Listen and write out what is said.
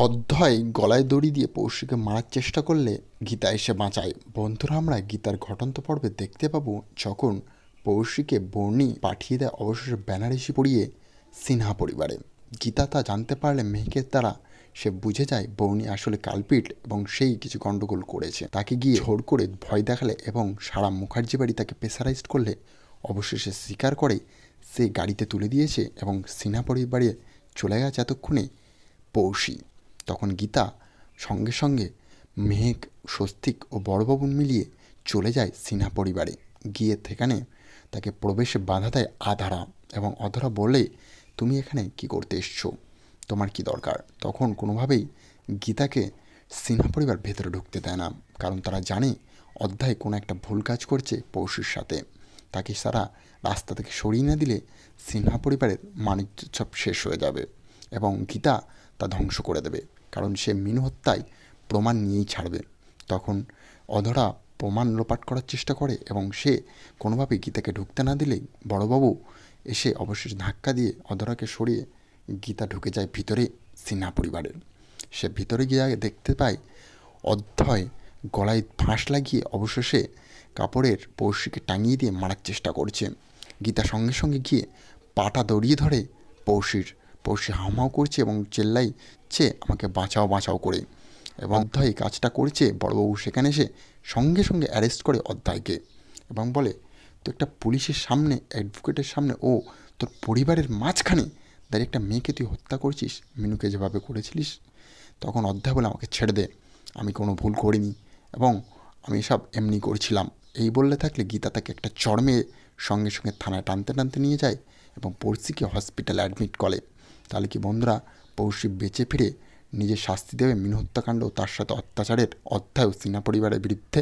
অধ্যয় গলায় দড়ি দিয়ে পৌশীকে মারার চেষ্টা করলে গীতা এসে বাঁচায়। বন্ধুরা, আমরা গীতার ঘটন্ত পর্বে দেখতে পাবো যখন পৌশীকে বর্ণি পাঠিয়ে দেয় অবশেষে বেনারসি পরিয়ে সিনহা পরিবারে। গীতা তা জানতে পারলে মেহেকের দ্বারা সে বুঝে যায় বর্ণি আসলে কালপিট এবং সেই কিছু গণ্ডগোল করেছে। তাকে গিয়ে ঝোর করে ভয় দেখালে এবং সারা মুখার্জি বাড়ি তাকে প্রেসারাইজড করলে অবশেষে স্বীকার করে সে গাড়িতে তুলে দিয়েছে এবং সিনহা পরিবারে চলে গেছে এতক্ষণে পৌশী। তখন গীতা সঙ্গে সঙ্গে মেহেক, স্বস্তিক ও বড়বাবুন মিলিয়ে চলে যায় সিনহা পরিবারে। গিয়ে সেখানে তাকে প্রবেশে বাধা দেয় আধারা এবং অধরা বলে, তুমি এখানে কি করতে এসছো, তোমার কি দরকার? তখন কোনোভাবেই গীতাকে সিনহা পরিবার ভেতরে ঢুকতে দেয় না, কারণ তারা জানে অধ্যায় কোনো একটা ভুল কাজ করছে পৌশীর সাথে। তাকে সারা রাস্তা থেকে সরিয়ে না দিলে সিনহা পরিবারের মানিজ্য সব শেষ হয়ে যাবে এবং গীতা তা ধ্বংস করে দেবে, কারণ সে মিনু হত্যায় প্রমাণ নিয়েই ছাড়বে। তখন অধরা প্রমাণ লোপাট করার চেষ্টা করে এবং সে কোনোভাবেই গীতাকে ঢুকতে না দিলেই বড়বাবু এসে অবশেষে ধাক্কা দিয়ে অধরাকে সরিয়ে গীতা ঢুকে যায় ভিতরে সিনহা পরিবারের। সে ভিতরে গিয়ে দেখতে পায় অধ্যয় গলায় ফাঁস লাগিয়ে অবশেষে কাপড়ের পৌশীকে টাঙিয়ে দিয়ে মারার চেষ্টা করছে। গীতা সঙ্গে সঙ্গে গিয়ে পাটা দড়িয়ে ধরে পৌশী হাউমাউ করছে এবং চেল্লাইছে, আমাকে বাঁচাও বাঁচাও করে। এবং অধ্যয় কাজটা করছে, বড়বাবু সেখানে এসে সঙ্গে সঙ্গে অ্যারেস্ট করে অধ্যায়কে এবং বলে, তো একটা পুলিশের সামনে, অ্যাডভোকেটের সামনে ও তোর পরিবারের মাঝখানে দাঁড়িয়ে একটা মেয়েকে তুই হত্যা করছিস, মিনুকে যেভাবে করেছিলিস। তখন অধ্যায় বলে, আমাকে ছেড়ে দে, আমি কোনো ভুল করিনি এবং আমি সব এমনি করছিলাম। এই বললে থাকলে গীতা তাকে একটা চড়মে সঙ্গে সঙ্গে থানায় টানতে টানতে নিয়ে যায় এবং পৌশীকে হসপিটালে অ্যাডমিট করে। তাহলে কি বন্ধুরা, পৌশী বেঁচে ফিরে নিজের শাস্তি দেবে মিনু হত্যাকাণ্ড ও তার সাথে অত্যাচারের অধ্যায় সিনহা পরিবারের বিরুদ্ধে?